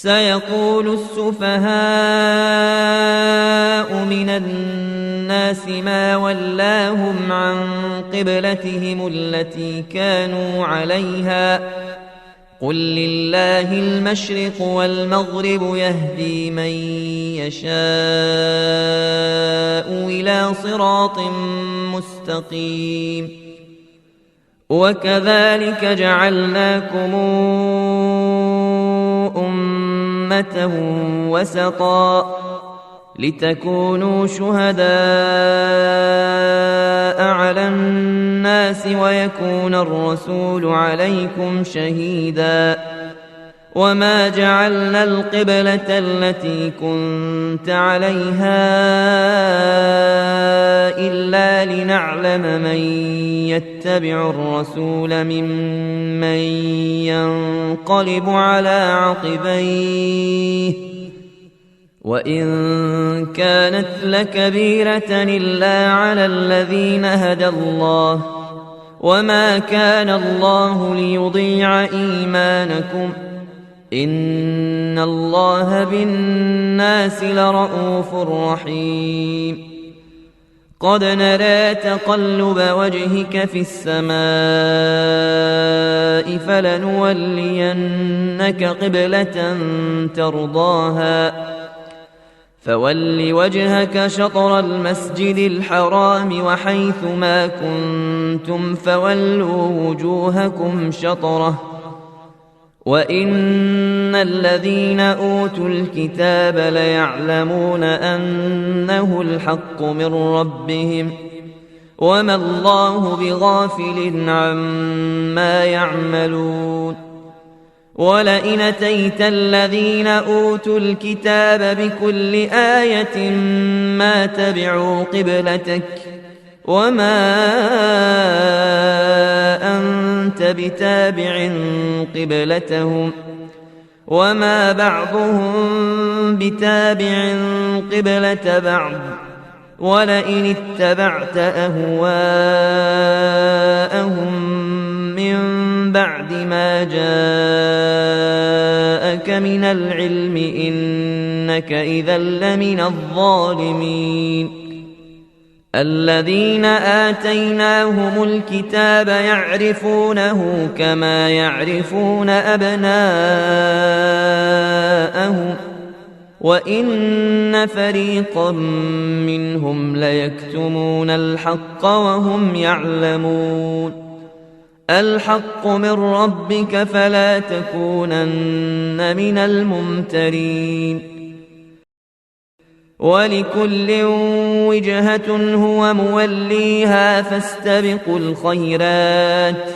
سيقول السفهاء من الناس ما ولاهم عن قبلتهم التي كانوا عليها قل لله المشرق والمغرب يهدي من يشاء إلى صراط مستقيم وكذلك جعلناكم أمة وسطا لتكونوا شهداء على الناس ويكون الرسول عليكم شهيدا وما جعلنا القبلة التي كنت عليها إلا لنعلم من يتبع الرسول ممن ينقلب على عقبيه وإن كانت لكبيرة إلا على الذين هدى الله وما كان الله ليضيع إيمانكم إن الله بالناس لرءوف رحيم قد نرى تقلب وجهك في السماء فلنولينك قبلة ترضاها فول وجهك شطر المسجد الحرام وحيث ما كنتم فولوا وجوهكم شطره وإن الذين أوتوا الكتاب ليعلمون أنه الحق من ربهم وما الله بغافل عما يعملون ولئن أتيت الذين أوتوا الكتاب بكل آية ما تبعوا قبلتك وما أنت بتابع قبلتهم وما بعضهم بتابع قبلة بعض ولئن اتبعت أهواءهم من بعد ما جاءك من العلم إنك إذا لمن الظالمين الذين آتيناهم الكتاب يعرفونه كما يعرفون أبناءهم وإن فريقا منهم ليكتمون الحق وهم يعلمون الحق من ربك فلا تكونن من الممترين ولكل وجهة هو موليها فاستبقوا الخيرات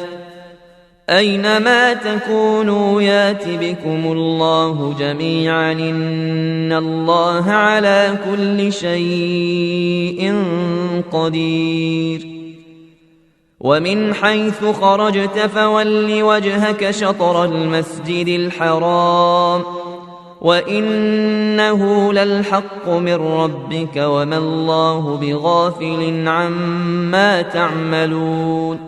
أينما تكونوا يات بكم الله جميعا إن الله على كل شيء قدير ومن حيث خرجت فول وجهك شطر المسجد الحرام وإنه للحق من ربك وما الله بغافل عما تعملون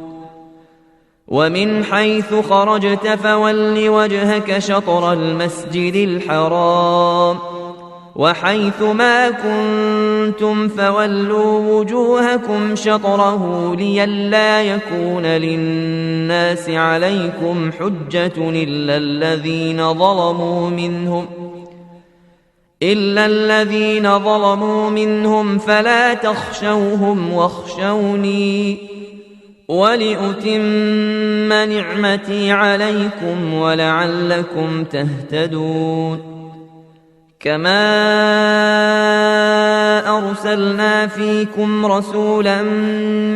ومن حيث خرجت فول وجهك شطر المسجد الحرام وحيث ما كنتم فولوا وجوهكم شطره لئلا يكون للناس عليكم حجة إلا الذين ظلموا منهم فلا تخشوهم واخشوني ولأتم نعمتي عليكم ولعلكم تهتدون كما أرسلنا فيكم رسولا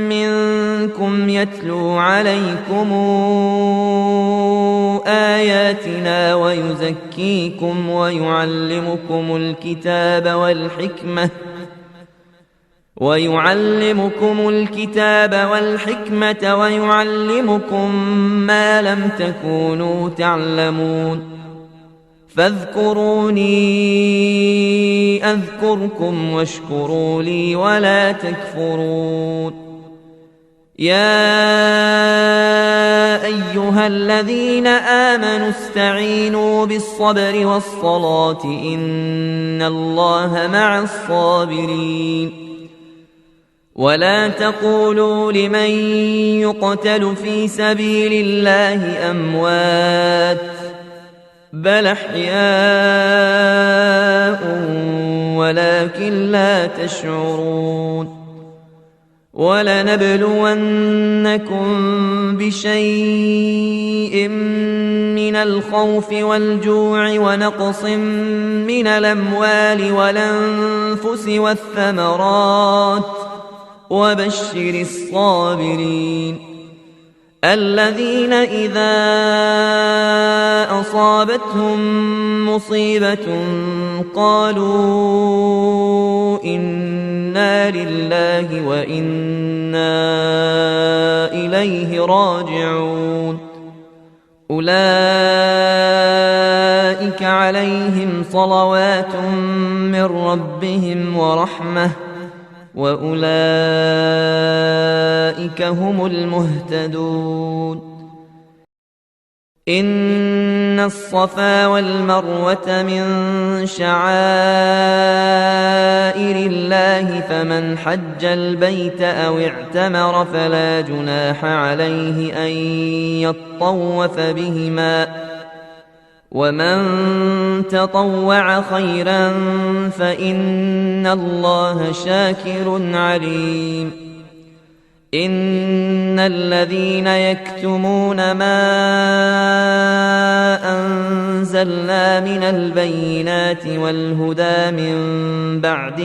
منكم يتلو عليكم آياتنا ويزكيكم ويعلمكم الكتاب والحكمة ويعلمكم ما لم تكونوا تعلمون فاذكروني أذكركم واشكروا لي ولا تكفرون يا أيها الذين آمنوا استعينوا بالصبر والصلاة إن الله مع الصابرين ولا تقولوا لمن يقتل في سبيل الله أموات بل أحياء ولكن لا تشعرون ولنبلونكم بشيء من الخوف والجوع ونقص من الأموال والأنفس والثمرات وبشر الصابرين الذين إذا أصابتهم مصيبة قالوا إنا لله وإنا إليه راجعون أولئك عليهم صلوات من ربهم ورحمة وأولئك هم المهتدون إن الصفا والمروة من شعائر الله فمن حج البيت أو اعتمر فلا جناح عليه أن يطوف بهما ومن تطوع خيرا فإن الله شاكر عليم إن الذين يكتمون ما أنزلنا من البينات والهدى من بعد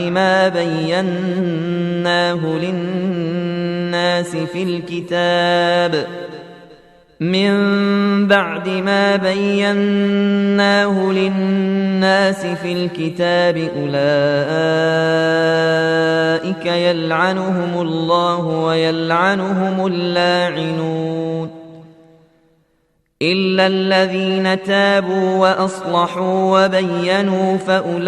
ما بيناه للناس في الكتاب أولئك يلعنهم الله ويلعنهم اللاعنون إلا الذين تابوا وأصلحوا وبينوا فأولئك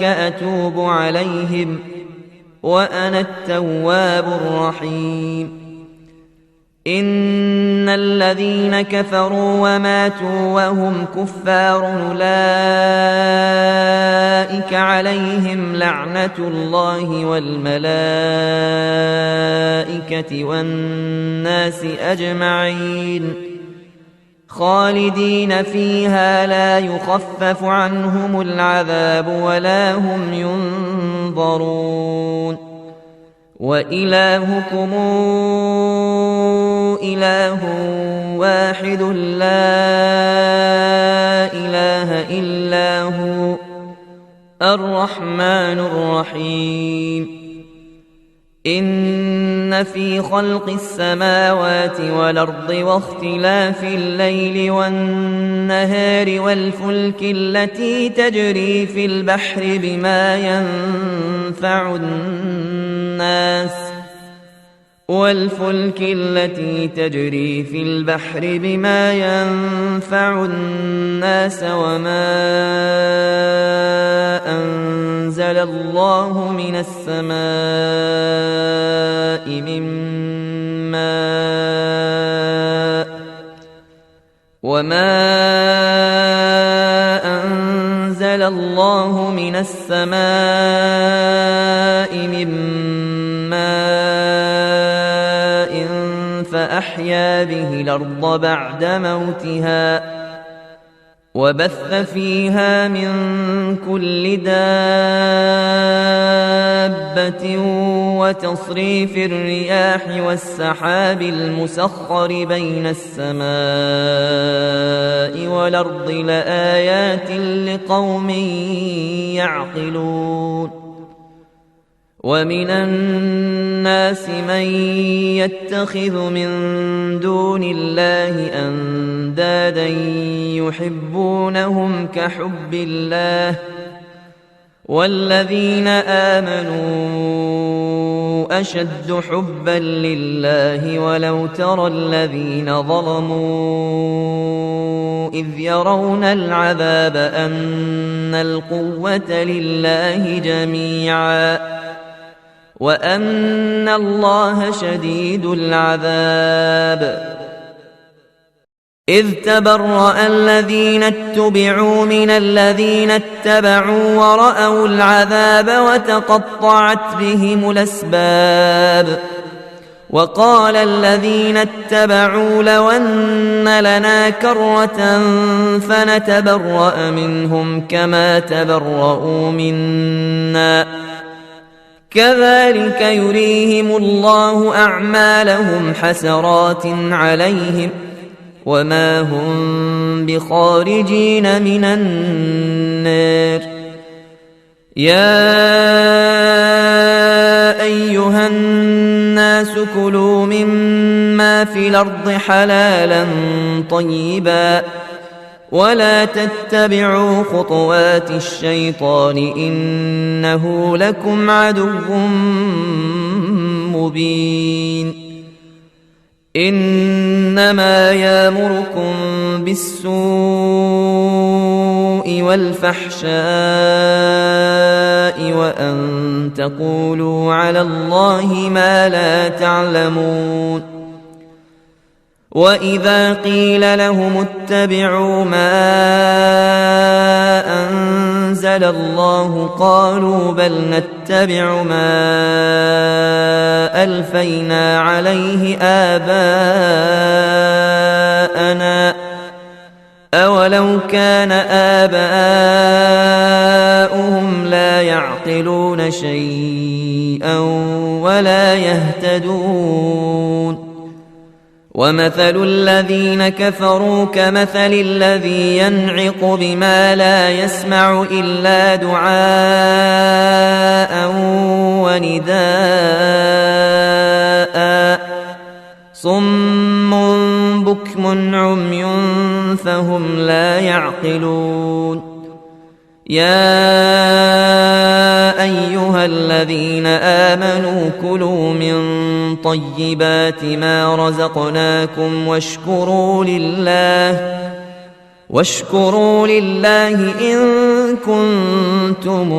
أتوب عليهم وأنا التواب الرحيم إن الذين كفروا وماتوا وهم كفار أولئك عليهم لعنة الله والملائكة والناس أجمعين خالدين فيها لا يخفف عنهم العذاب ولا هم ينظرون وإلهكم إله واحد لا إله إلا هو الرحمن الرحيم إن في خلق السماوات والأرض واختلاف الليل والنهار والفلك التي تجري في البحر بما ينفع الناس وما أنزل الله من السماء من ماء فأحيا به الأرض بعد موتها وبث فيها من كل دابة وتصريف الرياح والسحاب المسخر بين السماء والأرض لآيات لقوم يعقلون ومن الناس من يتخذ من دون الله أندادا يحبونهم كحب الله والذين آمنوا أشد حبا لله ولو ترى الذين ظلموا إذ يرون العذاب أن القوة لله جميعا وأن الله شديد العذاب. إذ تبرأ الذين اتبعوا من الذين اتبعوا ورأوا العذاب وتقطعت بهم الأسباب. وقال الذين اتبعوا لو أن لنا كرة فنتبرأ منهم كما تبرؤوا منا كذلك يريهم الله أعمالهم حسرات عليهم وما هم بخارجين من النار. يا أيها الناس كلوا مما في الأرض حلالا طيبا ولا تتبعوا خطوات الشيطان إنه لكم عدو مبين. إنما يأمركم بالسوء والفحشاء وأن تقولوا على الله ما لا تعلمون. وإذا قيل لهم اتبعوا ما أنزل الله قالوا بل نتبع ما ألفينا عليه آباءنا أولو كان آباؤهم لا يعقلون شيئا ولا يهتدون. ومثل الذين كفروا كمثل الذي ينعق بما لا يسمع إلا دعاء ونداء صم بكم عمي فهم لا يعقلون. يا أيها الذين آمنوا كلوا من طيبات ما رزقناكم واشكروا لله إن كنتم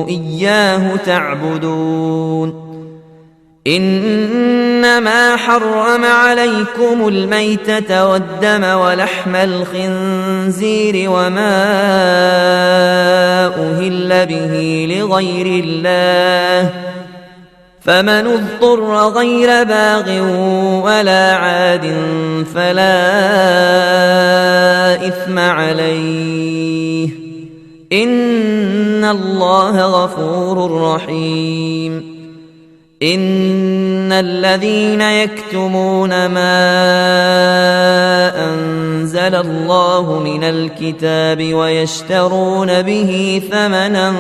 إياه تعبدون. إنما حرم عليكم الميتة والدم ولحم الخنزير وما أهل به لغير الله فمن اضطر غير باغ ولا عاد فلا إثم عليه إن الله غفور رحيم. إن الذين يكتمون ما أنزل الله من الكتاب ويشترون به ثمنا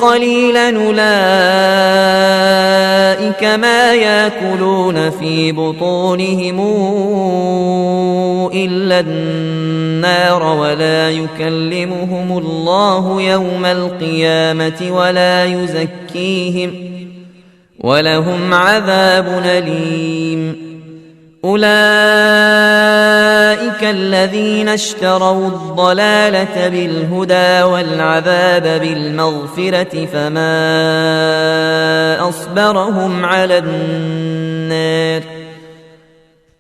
قليلا أولئك ما يأكلون في بطونهم إلا النار ولا يكلمهم الله يوم القيامة ولا يزكيهم ولهم عذاب أليم. أولئك الذين اشتروا الضلالة بالهدى والعذاب بالمغفرة فما أصبرهم على النار.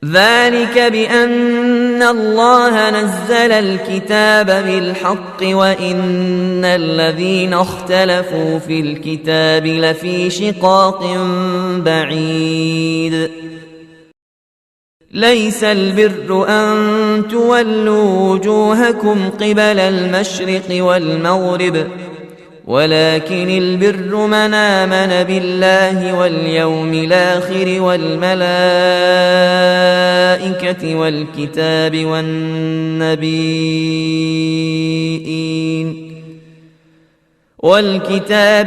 ذلك بأن الله نزل الكتاب بالحق وإن الذين اختلفوا في الكتاب لفي شقاق بعيد. ليس البر أن تولوا وجوهكم قبل المشرق والمغرب ولكن البر من آمن بالله واليوم الآخر والملائكة والكتاب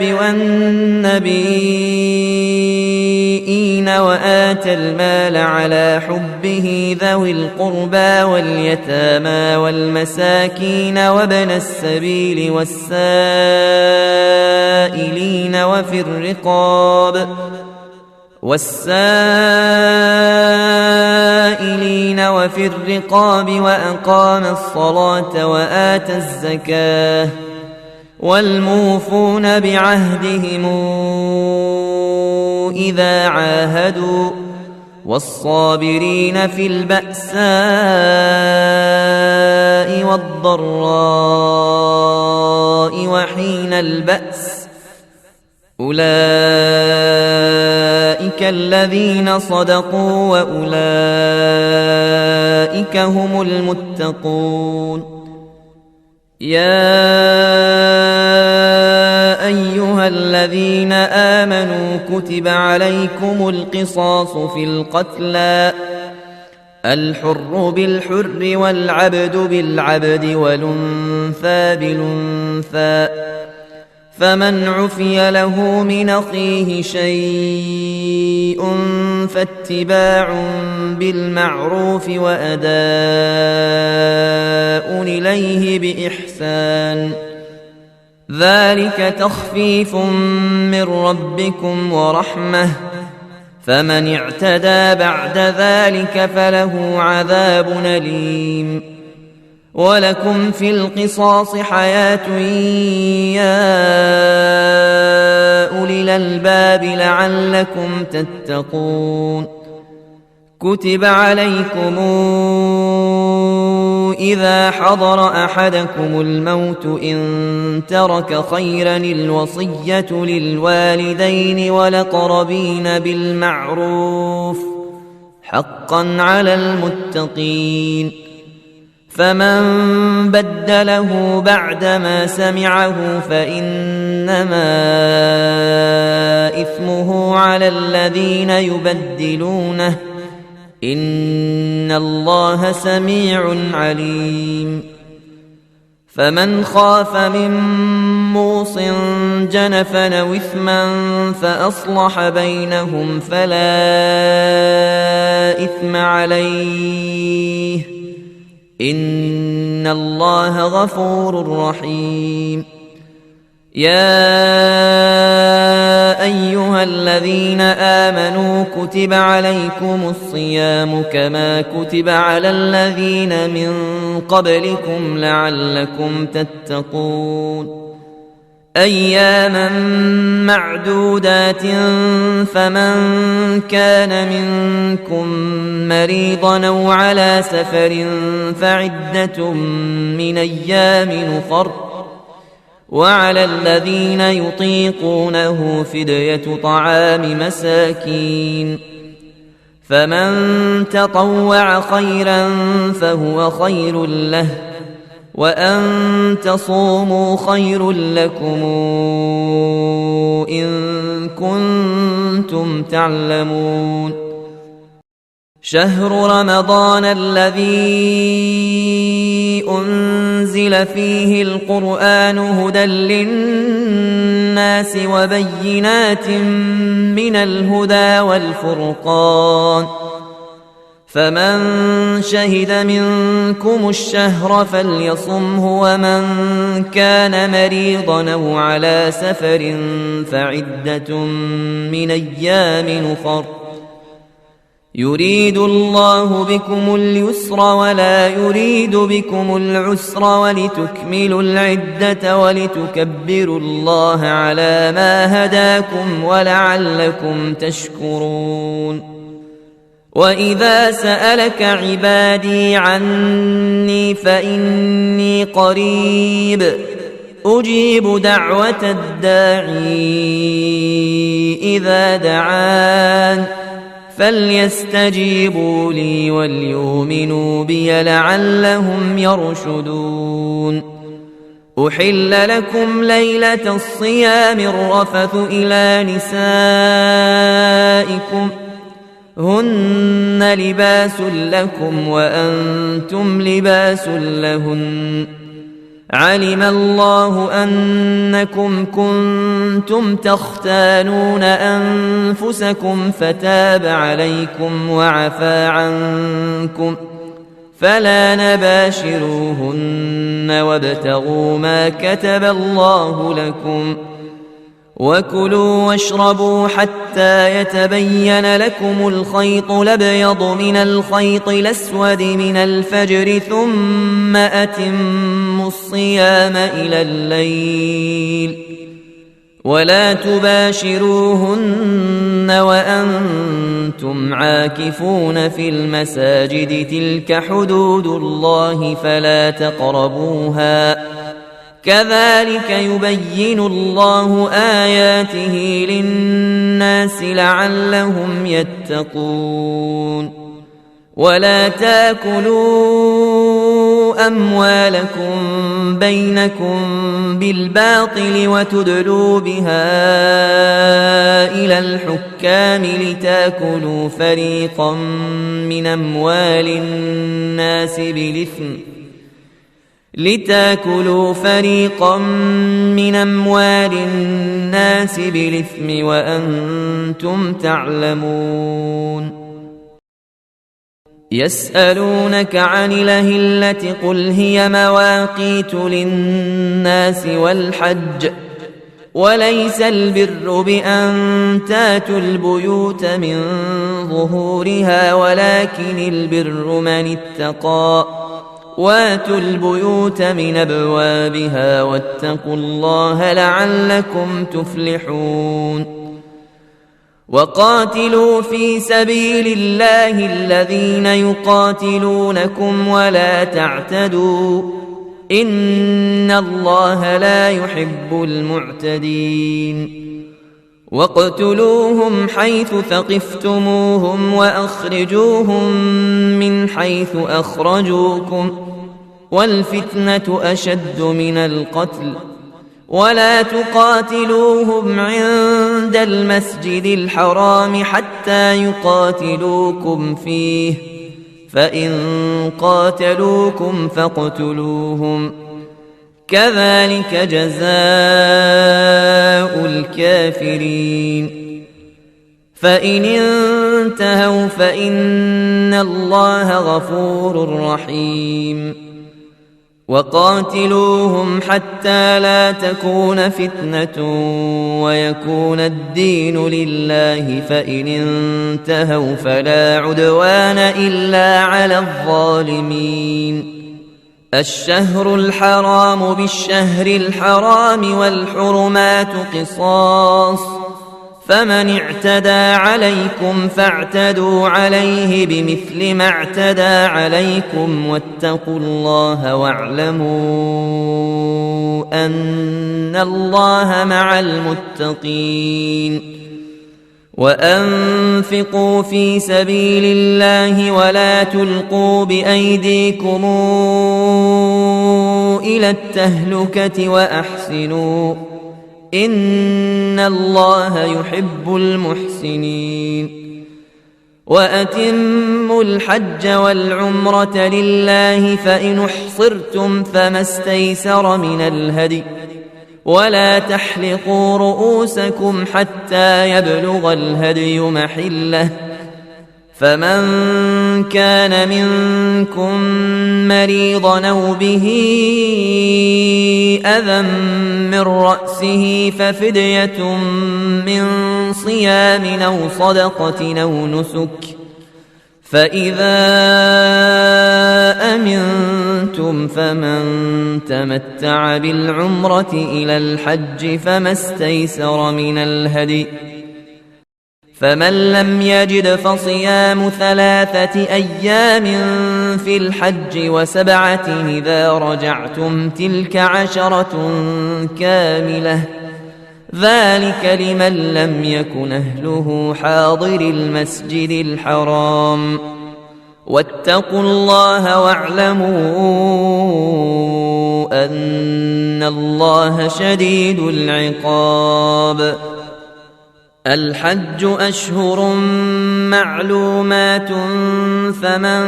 والنبيين وآتى المال على حبه ذوي القربى واليتامى والمساكين وابن السبيل والسائلين السائلين وفي الرقاب وأقام الصلاة وآتى الزكاة والموفون بعهدهم إذا عاهدوا والصابرين في البأساء والضراء وحين البأس أولئك الذين صدقوا وأولئك هم المتقون. يا أيها الذين آمنوا كتب عليكم القصاص في القتلى الحر بالحر والعبد بالعبد والأنثى بالأنثى فمن عفي له من أخيه شيء فاتباع بالمعروف وأداء إليه بإحسان ذلك تخفيف من ربكم ورحمة فمن اعتدى بعد ذلك فله عذاب أليم. ولكم في القصاص حياة يا أولي الألباب لعلكم تتقون. كتب عليكم إذا حضر أحدكم الموت إن ترك خيرا الوصية للوالدين والأقربين بالمعروف حقا على المتقين. فمن بدله بعدما سمعه فإنما إثمه على الذين يبدلونه إن الله سميع عليم. فمن خاف من موص جنفا أو إثما فأصلح بينهم فلا إثم عليه إن الله غفور رحيم. يا أيها الذين آمنوا كتب عليكم الصيام كما كتب على الذين من قبلكم لعلكم تتقون. أياما معدودات فمن كان منكم مريضا أو على سفر فعدة من أيام أخر وعلى الذين يطيقونه فدية طعام مساكين فمن تطوع خيرا فهو خير له وأن تصوموا خير لكم إن كنتم تعلمون. شهر رمضان الذي أنزل فيه القرآن هدى للناس وبينات من الهدى والفرقان فمن شهد منكم الشهر فليصمه ومن كان مريضا أو على سفر فعدة من أيام أخر يريد الله بكم اليسر ولا يريد بكم العسر ولتكملوا العدة ولتكبروا الله على ما هداكم ولعلكم تشكرون. وإذا سألك عبادي عني فإني قريب أجيب دعوة الداعي إذا دعان فليستجيبوا لي وليؤمنوا بي لعلهم يرشدون. أحل لكم ليلة الصيام الرفث إلى نسائكم هن لباس لكم وأنتم لباس لهن علم الله أنكم كنتم تختانون أنفسكم فتاب عليكم وعفى عنكم فلا نباشروهن وابتغوا ما كتب الله لكم وكلوا واشربوا حتى يتبين لكم الخيط الأبيض من الخيط الأسود من الفجر ثم أتموا الصيام إلى الليل ولا تباشروهن وأنتم عاكفون في المساجد تلك حدود الله فلا تقربوها كذلك يبين الله آياته للناس لعلهم يتقون ولا تاكلوا أموالكم بينكم بالباطل وتدلوا بها إلى الحكام لتاكلوا فريقا من أموال الناس بالإثم وأنتم تعلمون يسألونك عن الأهلة قل هي مواقيت للناس والحج وليس البر بأن تاتوا البيوت من ظهورها ولكن البر من اتقى واتوا البيوت من أبوابها واتقوا الله لعلكم تفلحون وقاتلوا في سبيل الله الذين يقاتلونكم ولا تعتدوا إن الله لا يحب المعتدين واقتلوهم حيث ثقفتموهم وأخرجوهم من حيث أخرجوكم والفتنة أشد من القتل ولا تقاتلوهم عند المسجد الحرام حتى يقاتلوكم فيه فإن قاتلوكم فاقتلوهم كذلك جزاء الكافرين فإن انتهوا فإن الله غفور رحيم وقاتلوهم حتى لا تكون فتنة ويكون الدين لله فإن انتهوا فلا عدوان إلا على الظالمين الشهر الحرام بالشهر الحرام والحرمات قصاص فمن اعتدى عليكم فاعتدوا عليه بمثل ما اعتدى عليكم واتقوا الله واعلموا أن الله مع المتقين وأنفقوا في سبيل الله ولا تلقوا بأيديكم إلى التهلكة وأحسنوا إن الله يحب المحسنين وأتموا الحج والعمرة لله فإن احصرتم فما استيسر من الهدي ولا تحلقوا رؤوسكم حتى يبلغ الهدي محله فمن كان منكم مريضا أو به أذى من رأسه ففدية من صيام أو صدقة أو نسك فإذا أمنتم فمن تمتع بالعمرة إلى الحج فما استيسر من الهدي فمن لم يجد فصيام 3 أيام في الحج و7 إذا رجعتم تلك 10 كاملة ذلك لمن لم يكن أهله حاضر المسجد الحرام واتقوا الله واعلموا أن الله شديد العقاب الحج أشهر معلومات فمن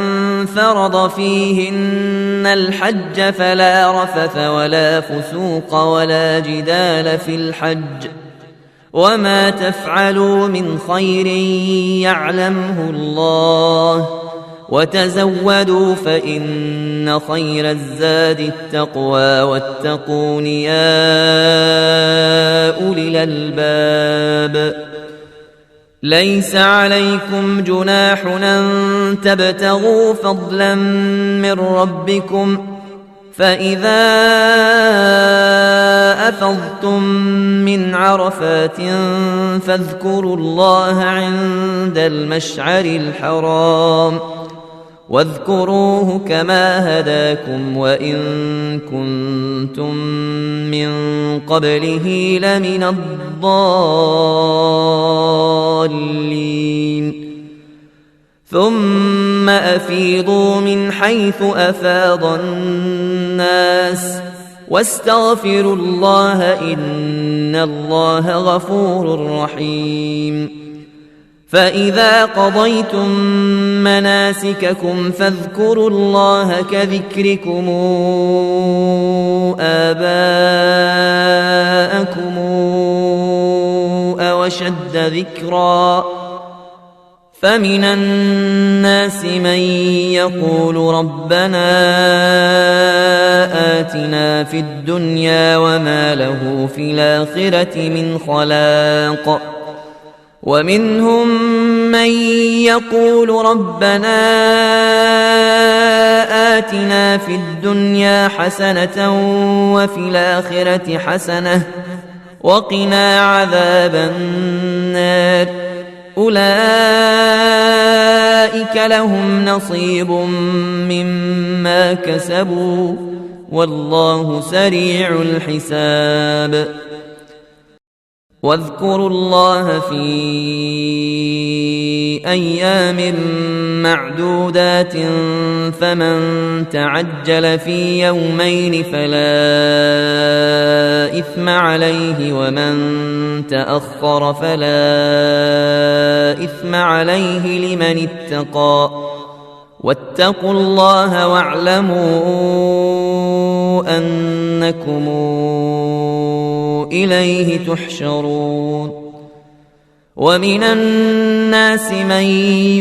فرض فيهن الحج فلا رفث ولا فسوق ولا جدال في الحج وما تفعلوا من خير يعلمه الله وتزودوا فإن خير الزاد التقوى واتقون يا أولي الألباب. ليس عليكم جناح أن تبتغوا فضلا من ربكم فإذا أفضتم من عرفات فاذكروا الله عند المشعر الحرام واذكروه كما هداكم وإن كنتم من قبله لمن الضالين. ثم أفيضوا من حيث أفاض الناس واستغفروا الله إن الله غفور رحيم. فإذا قضيتم مناسككم فاذكروا الله كذكركم آباءكم أو أشد ذكرا. فمن الناس من يقول ربنا آتنا في الدنيا وما له في الآخرة من خلاق ومنهم من يقول ربنا آتنا في الدنيا حسنة وفي الآخرة حسنة وقنا عذاب النار. أولئك لهم نصيب مما كسبوا والله سريع الحساب. واذكروا الله في أيام معدودات فمن تعجل في يومين فلا إثم عليه ومن تأخر فلا إثم عليه لمن اتقى واتقوا الله واعلموا أنكم إليه تحشرون. ومن الناس من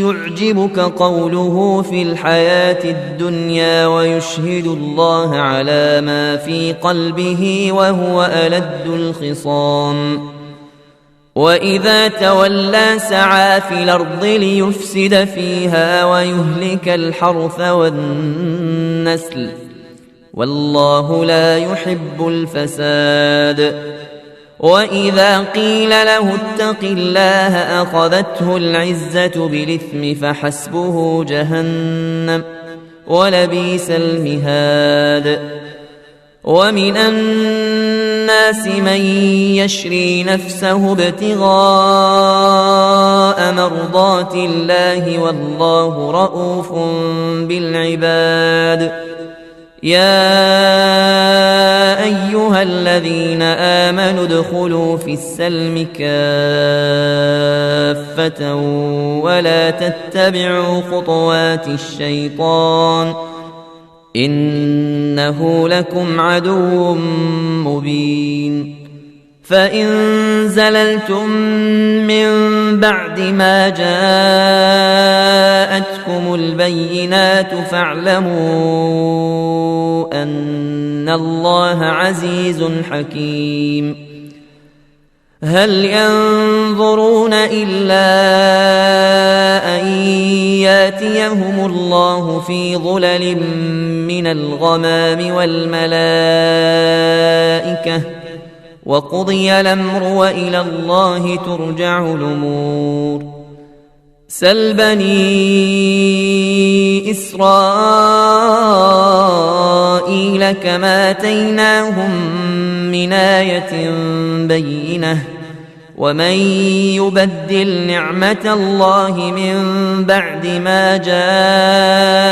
يعجبك قوله في الحياة الدنيا ويشهد الله على ما في قلبه وهو ألد الخصام. وإذا تولى سعى في الأرض ليفسد فيها ويهلك الحرث والنسل والله لا يحب الفساد. وإذا قيل له اتق الله أخذته العزة بالإثم فحسبه جهنم ولبئس المهاد. ومن الناس من يشري نفسه ابتغاء مرضات الله والله رؤوف بالعباد. يا أيها الذين آمنوا ادخلوا في السلم كافة ولا تتبعوا خطوات الشيطان إنه لكم عدو مبين. فإن زللتم من بعد ما جاءتكم البينات فاعلموا أن الله عزيز حكيم. هل ينظرون إلا أن ياتيهم الله في ظلل من الغمام والملائكة وقضي الأمر وإلى الله ترجع الأمور. سل بني إسرائيل كما آتيناهم من آية بينة ومن يبدل نعمة الله من بعد ما جاءته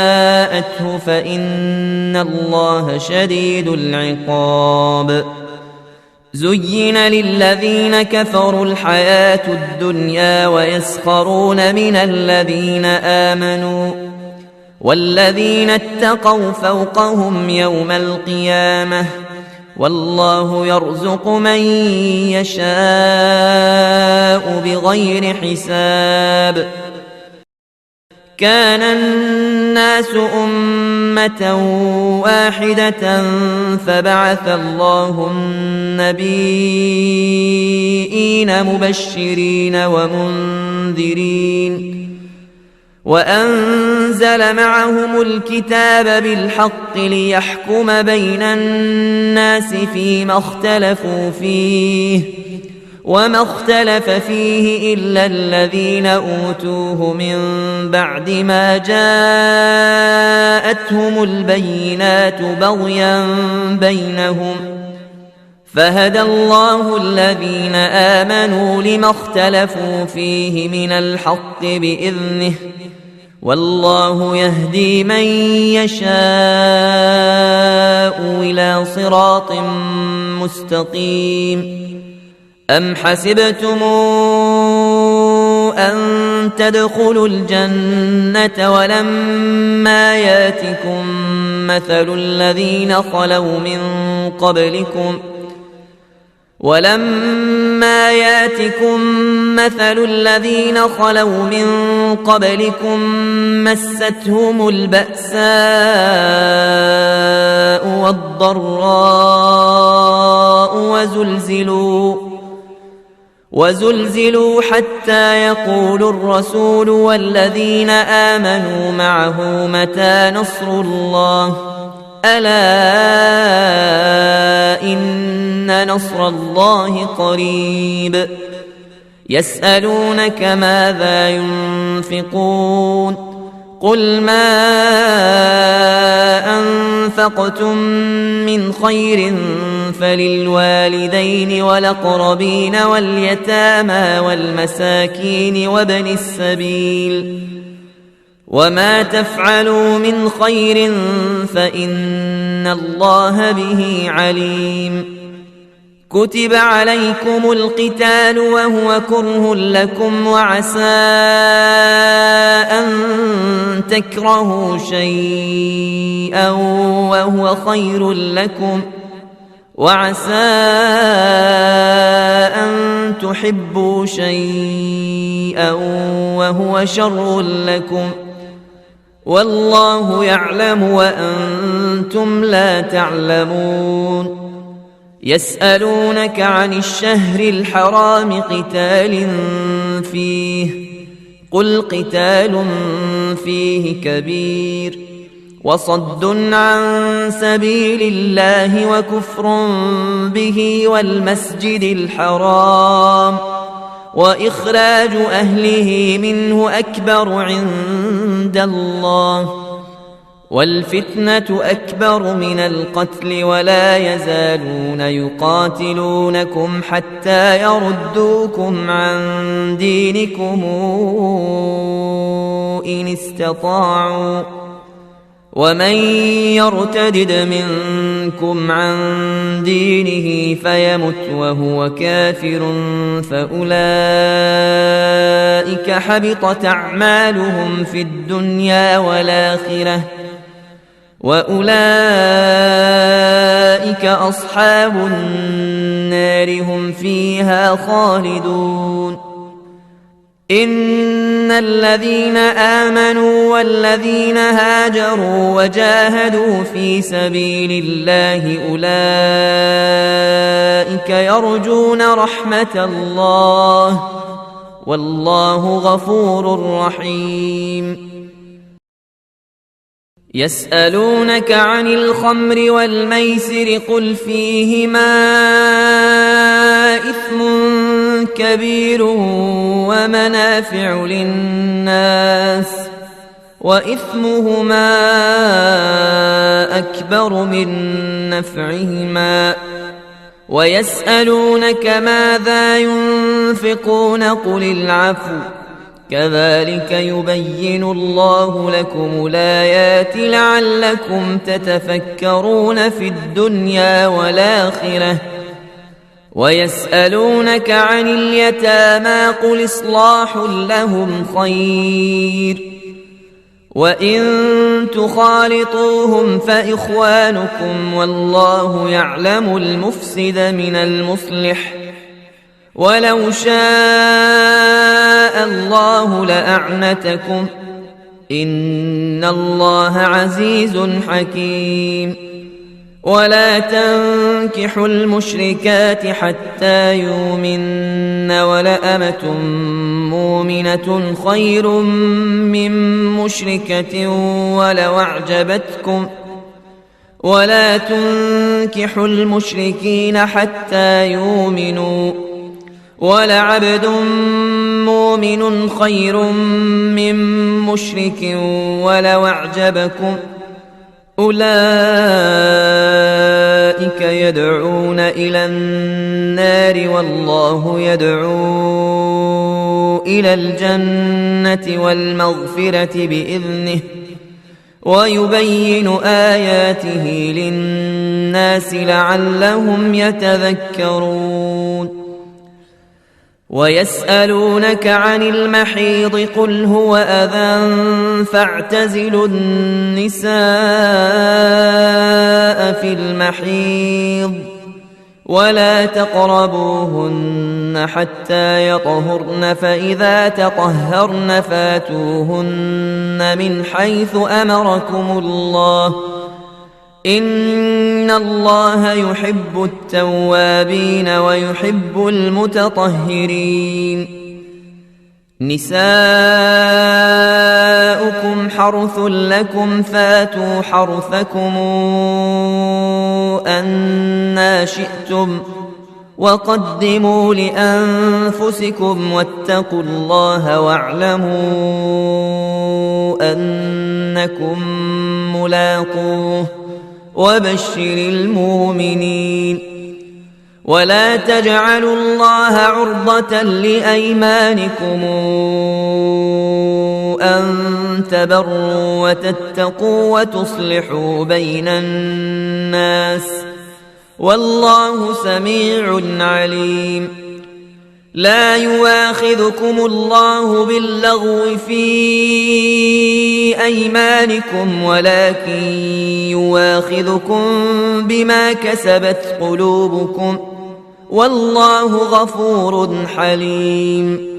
فإن الله شديد العقاب. زين للذين كفروا الحياة الدنيا ويسخرون من الذين آمنوا والذين اتقوا فوقهم يوم القيامة والله يرزق من يشاء بغير حساب. كان الناس أمة واحدة فبعث الله النبيين مبشرين ومنذرين وأنزل معهم الكتاب بالحق ليحكم بين الناس فيما اختلفوا فيه وما اختلف فيه إلا الذين أوتوه من بعد ما جاءتهم البينات بغيا بينهم فهدى الله الذين آمنوا لما اختلفوا فيه من الحق بإذنه والله يهدي من يشاء إلى صراط مستقيم أم حسبتم أن تدخلوا الجنة ولما ياتكم مثل الذين خلوا من قبلكم مستهم البأساء والضراء وزلزلوا حتى يقول الرسول والذين آمنوا معه متى نصر الله ألا إن نصر الله قريب يسألونك ماذا ينفقون قل ما أنفقتم من خير فللوالدين والأقربين واليتامى والمساكين وابن السبيل وما تفعلوا من خير فإن الله به عليم كتب عليكم القتال وهو كره لكم وعسى أن تكرهوا شيئا وهو خير لكم وعسى أن تحبوا شيئا وهو شر لكم والله يعلم وأنتم لا تعلمون يسألونك عن الشهر الحرام قتال فيه قل قتال فيه كبير وصد عن سبيل الله وكفر به والمسجد الحرام وإخراج أهله منه أكبر عند الله والفتنة أكبر من القتل ولا يزالون يقاتلونكم حتى يردوكم عن دينكم إن استطاعوا ومن يرتدد منكم عن دينه فيمت وهو كافر فأولئك حبطت أعمالهم في الدنيا والآخرة وأولئك أصحاب النار هم فيها خالدون إن الذين آمنوا والذين هاجروا وجاهدوا في سبيل الله أولئك يرجون رحمة الله والله غفور رحيم يسألونك عن الخمر والميسر قل فيهما إثم كبير ومنافع للناس وإثمهما أكبر من نفعهما ويسألونك ماذا ينفقون قل العفو كذلك يبين الله لكم الآيات لعلكم تتفكرون في الدنيا والآخرة ويسألونك عن اليتامى قل إصلاح لهم خير وإن تخالطوهم فإخوانكم والله يعلم المفسد من المصلح ولو شاء الله لأعنتكم إن الله عزيز حكيم. ولا تنكحوا المشركات حتى يؤمن ولأمة مؤمنة خير من مشركة ولو أعجبتكم. ولا تنكحوا المشركين حتى يؤمنوا ولعبد مؤمن خير من مشرك ولو أعجبكم. أولئك يدعون إلى النار والله يدعو إلى الجنة والمغفرة بإذنه ويبين آياته للناس لعلهم يتذكرون. ويسألونك عن المحيض قل هو أذى فاعتزلوا النساء في المحيض ولا تقربوهن حتى يطهرن فإذا تطهرن فاتوهن من حيث أمركم الله إن الله يحب التوابين ويحب المتطهرين. نساؤكم حرث لكم فاتوا حرثكم أنى شئتم وقدموا لأنفسكم واتقوا الله واعلموا أنكم ملاقوه وبشر المؤمنين. ولا تجعلوا الله عرضة لأيمانكم أن تبروا وتتقوا وتصلحوا بين الناس والله سميع عليم. لا يؤاخذكم الله باللغو في أيمانكم ولكن يؤاخذكم بما كسبت قلوبكم والله غفور حليم.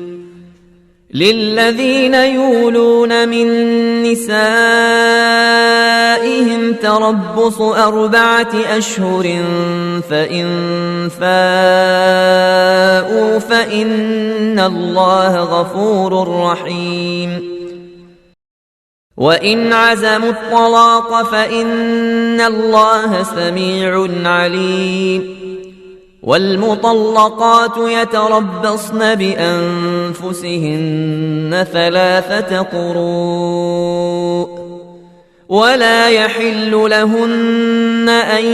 للذين يولون من نسائهم تربص 4 أشهر فإن فاءوا فإن الله غفور رحيم. وإن عزموا الطلاق فإن الله سميع عليم. والمطلقات يتربصن بأنفسهن 3 قروء ولا يحل لهن أن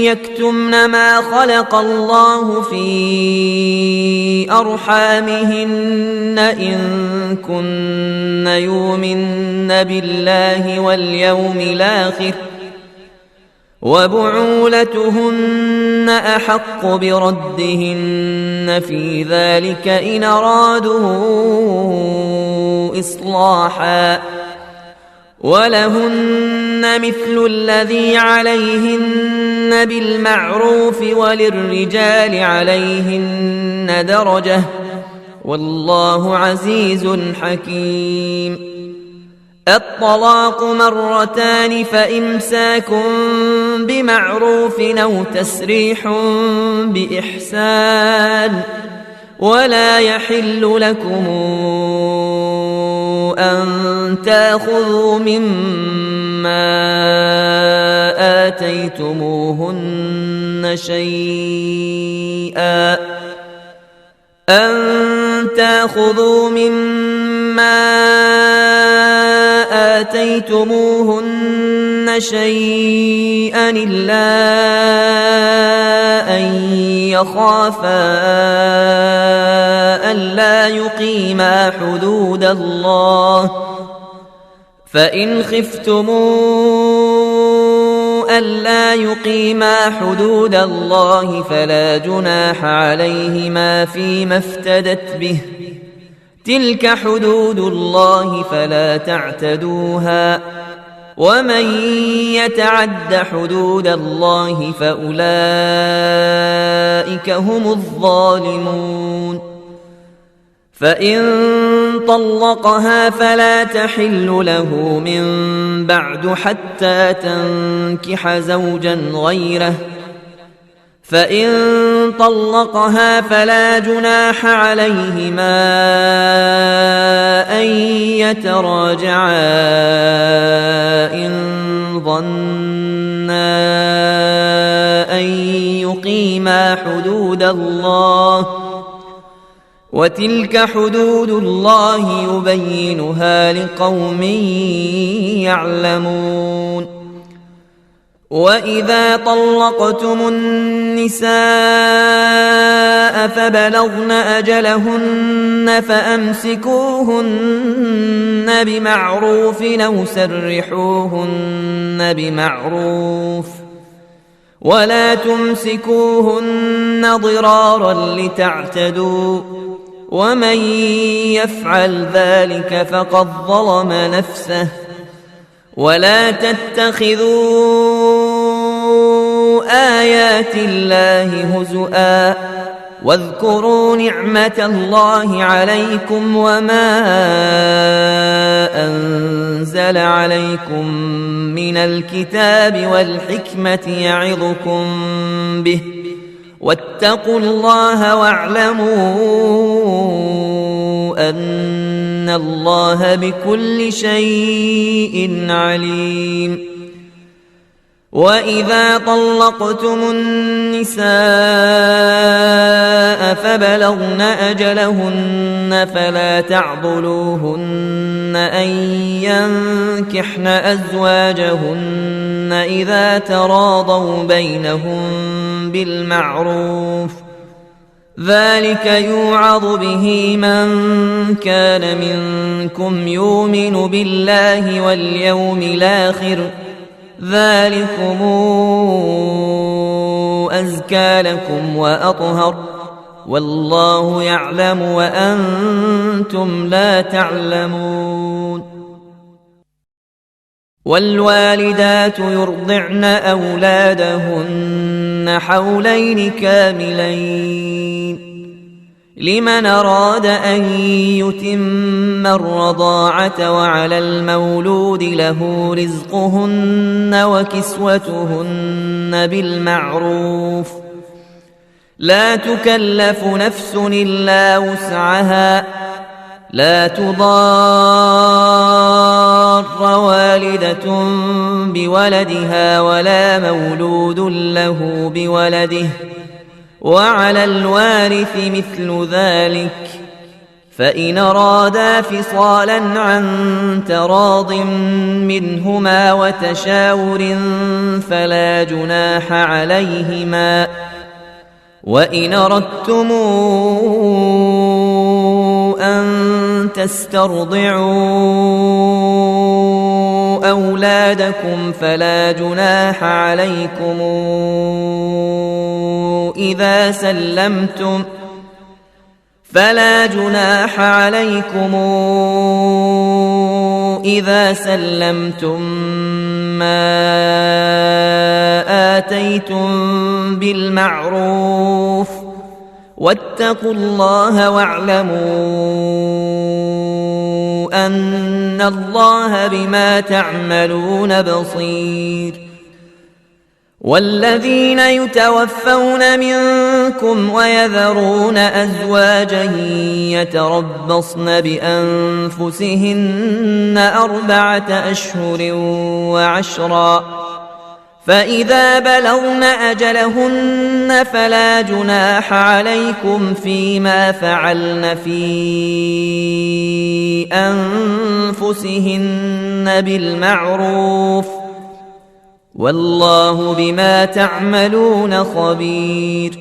يكتمن ما خلق الله في أرحامهن إن كن يؤمن بالله واليوم الآخر وبعولتهن أحق بردهن في ذلك إن أرادوا إصلاحا ولهن مثل الذي عليهن بالمعروف وللرجال عليهن درجة والله عزيز حكيم. الطلاق 2 فإمساك بمعروف أو تسريح بإحسان ولا يحل لكم أن تأخذوا مما آتيتموهن شيئا إلا أن يخافا ألا يقيما حدود الله فإن خفتموا ألا يقيما حدود الله فلا جناح عليهما فيما افتدت به تلك حدود الله فلا تعتدوها ومن يتعد حدود الله فأولئك هم الظالمون. فإن طلقها فلا تحل له من بعد حتى تنكح زوجا غيره، فإن طلقها فلا جناح عليهما أن يتراجعا إن ظنا أن يقيما حدود الله، وتلك حدود الله يبينها لقوم يعلمون. وإذا طلقتم النساء فبلغن أجلهن فأمسكوهن بمعروف أو سرحوهن بمعروف، ولا تمسكوهن ضرارا لتعتدوا، ومن يفعل ذلك فقد ظلم نفسه. ولا تتخذوا آيات الله هزؤا، واذكروا نعمة الله عليكم وما أنزل عليكم من الكتاب والحكمة يعظكم به، واتقوا الله واعلموا أن الله بكل شيء عليم. وإذا طلقتم النساء فبلغن أجلهن فلا تعضلوهن أن ينكحن أزواجهن إذا تراضوا بينهم بالمعروف، ذلك يوعظ به من كان منكم يؤمن بالله واليوم الآخر، ذلكم أزكى لكم وأطهر، والله يعلم وأنتم لا تعلمون. والوالدات يرضعن أولادهن حولين كاملين لمن أراد أن يتم الرضاعة، وعلى المولود له رزقهن وكسوتهن بالمعروف، لا تكلف نفس إلا وسعها، لا تضار والدة بولدها ولا مولود له بولده، وعلى الوارث مثل ذلك، فإن أرادا فصالا عن تراض منهما وتشاور فلا جناح عليهما. وإن أردتم أن تسترضعوا أولادكم فلا جناح عليكم إذا سلمتم ما آتيتم بالمعروف، واتقوا الله واعلموا أن الله بما تعملون بصير. والذين يتوفون منكم ويذرون أزواجا يتربصن بأنفسهن 4 أشهر و10، فإذا بلغن أجلهن فلا جناح عليكم فيما فعلن في أنفسهن بالمعروف، والله بما تعملون خبير.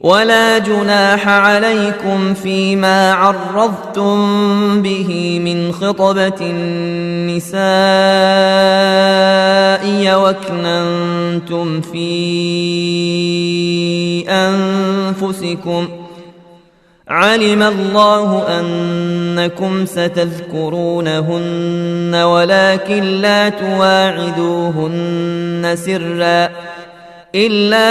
ولا جناح عليكم فيما عرضتم به من خطبة النساء وأكننتم في أنفسكم، علم الله أنكم ستذكرونهن ولكن لا تواعدوهن سرا إلا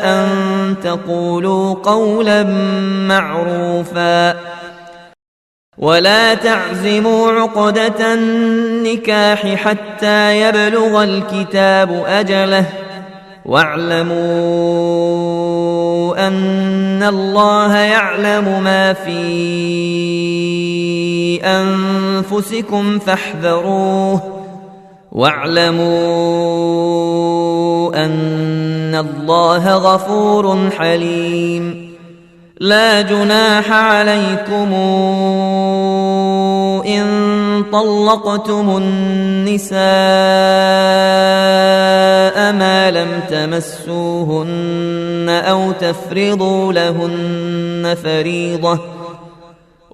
أن تقولوا قولا معروفا ولا تعزموا عقدة النكاح حتى يبلغ الكتاب أجله واعلموا أن الله يعلم ما في أنفسكم فاحذروه واعلموا أن الله غفور حليم لا جناح عليكم إن طلقتم النساء ما لم تمسوهن أو تفرضوا لهن فريضة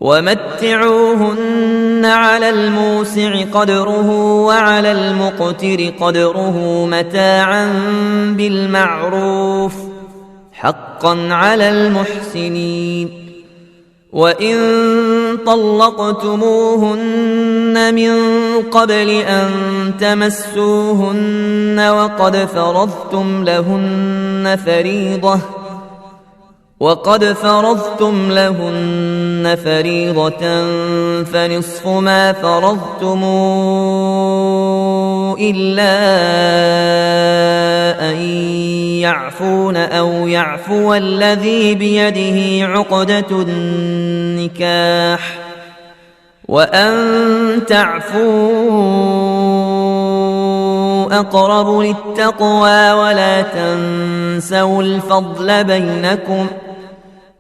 ومتعوهن على الموسع قدره وعلى المقتر قدره متاعا بالمعروف حقا على المحسنين وإن طلقتموهن من قبل أن تمسوهن وقد فرضتم لهن فريضة فنصف ما فرضتم إلا أن يعفون أو يعفو الذي بيده عقدة النكاح وأن تعفوا أقرب للتقوى ولا تنسوا الفضل بينكم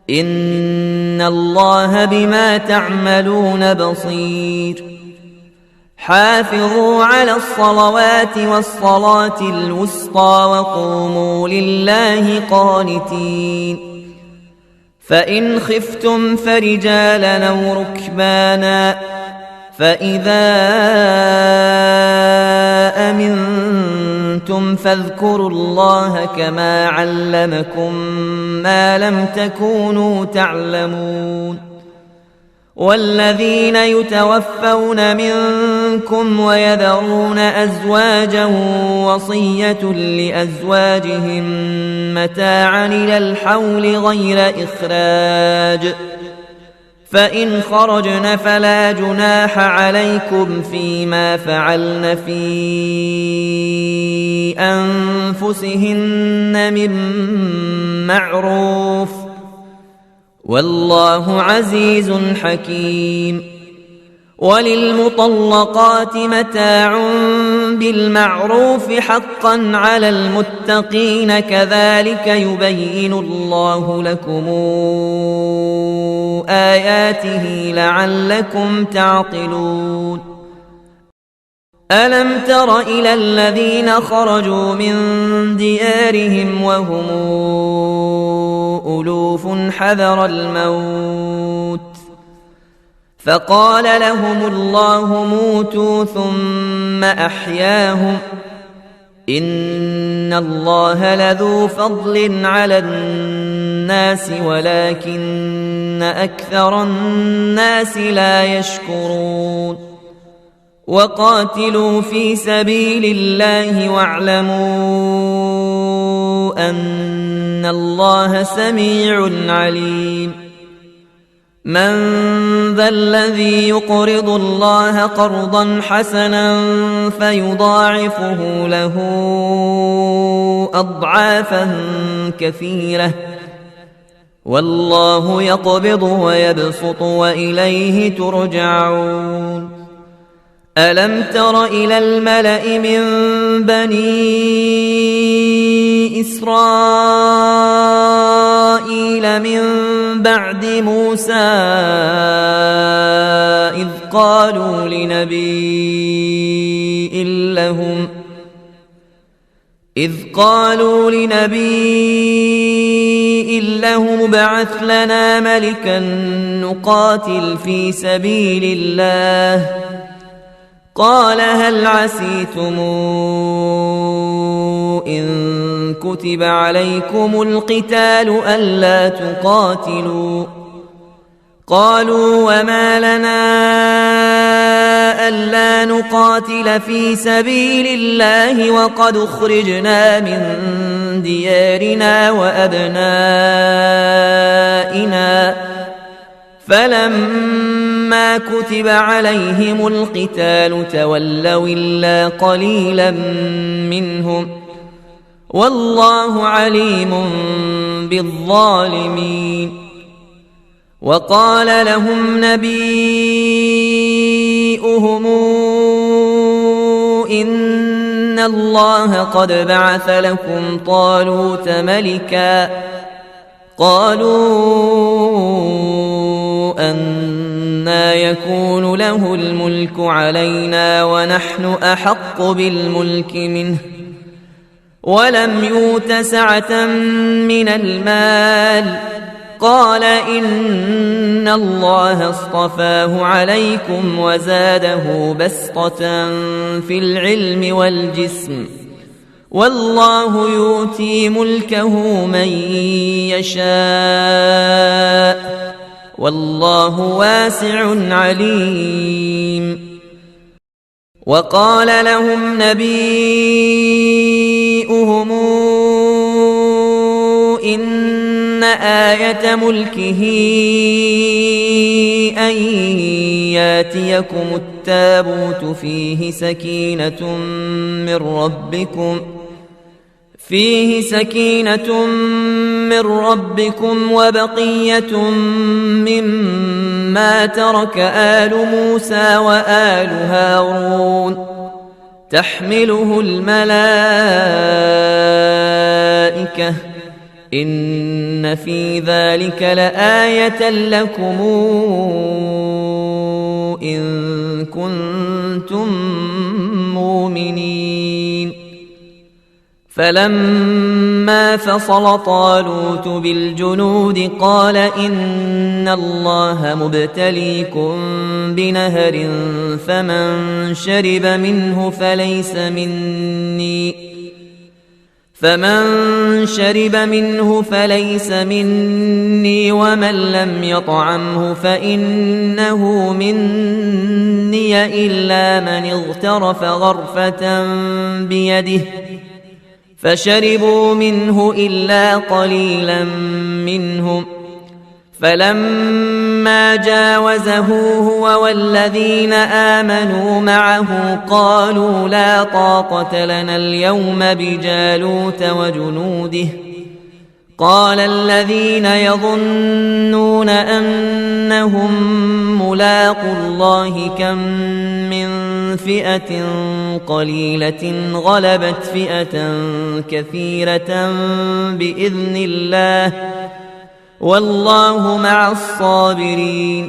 إن الله بما تعملون بصير حافظوا على الصلوات والصلاة الوسطى وقوموا لله قانتين فإن خفتم فرجالا أو ركبانا فإذا أمنتم فاذكروا الله كما علمكم ما لم تكونوا تعلمون والذين يتوفون منكم ويذرون أزواجا وصية لأزواجهم متاعا إلى الحول غير إخراج فإن خرجن فلا جناح عليكم فيما فعلن في أنفسهن من معروف والله عزيز حكيم وللمطلقات متاع بالمعروف حقا على المتقين كذلك يبين الله لكم آياته لعلكم تعقلون ألم تر إلى الذين خرجوا من ديارهم وهم ألوف حذر الموت فقال لهم الله موتوا ثم أحياهم إن الله لذو فضل على الناس ولكن أكثر الناس لا يشكرون وقاتلوا في سبيل الله واعلموا أن الله سميع عليم من ذا الذي يقرض الله قرضا حسنا فيضاعفه له أضعافا كثيرة والله يقبض ويبسط وإليه ترجعون ألم تر إلى الملأ من بني إسرائيل من بعد موسى إذ قالوا لنبي له ابعث لنا ملكا نقاتل في سبيل الله قال هل عسيتم إن كتب عليكم القتال ألا تقاتلوا قالوا وما لنا ألا نقاتل في سبيل الله وقد أخرجنا من ديارنا وأبنائنا فلما كتب عليهم القتال تولوا إلا قليلا منهم والله عليم بالظالمين. وقال لهم نبيؤهم إن الله قد بعث لكم طالوت ملكا قالوا أنى يكون له الملك علينا ونحن أحق بالملك منه ولم يؤت سعة من المال قال إن الله اصطفاه عليكم وزاده بسطة في العلم والجسم والله يؤتي ملكه من يشاء والله واسع عليم. وقال لهم نبيؤهم إن آية ملكه أن ياتيكم التابوت فيه سكينة من ربكم وبقية مما ترك آل موسى وآل هارون تحمله الملائكة إن في ذلك لآية لكم إن كنتم مؤمنين. فلما فصل طالوت بالجنود قال إن الله مبتليكم بنهر فمن شرب منه فليس مني ومن لم يطعمه فإنه مني إلا من اغترف غرفة بيده فشربوا منه إلا قليلا منهم فلما جاوزه هو والذين آمنوا معه قالوا لا طاقة لنا اليوم بجالوت وجنوده قال الذين يظنون أنهم ملاقو الله كم من فئة قليلة غلبت فئة كثيرة بإذن الله والله مع الصابرين.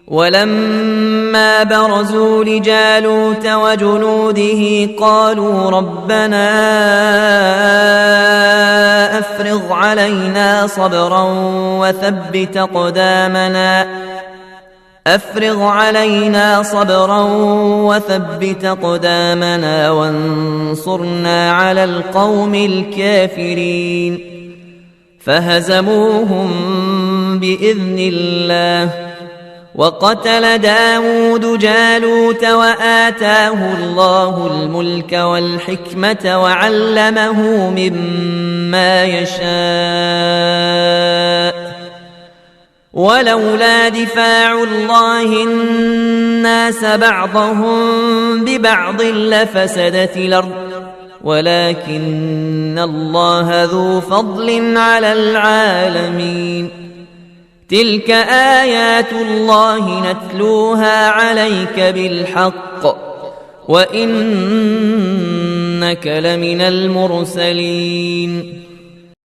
ولما برزوا لجالوت وجنوده قالوا ربنا أفرغ علينا صبرا وثبت أقدامنا وانصرنا على القوم الكافرين. فهزموهم بإذن الله وقتل داود جالوت وآتاه الله الملك والحكمة وعلمه مما يشاء ولولا دفاع الله الناس بعضهم ببعض لفسدت الأرض ولكن الله ذو فضل على العالمين. تلك آيات الله نتلوها عليك بالحق وإنك لمن المرسلين.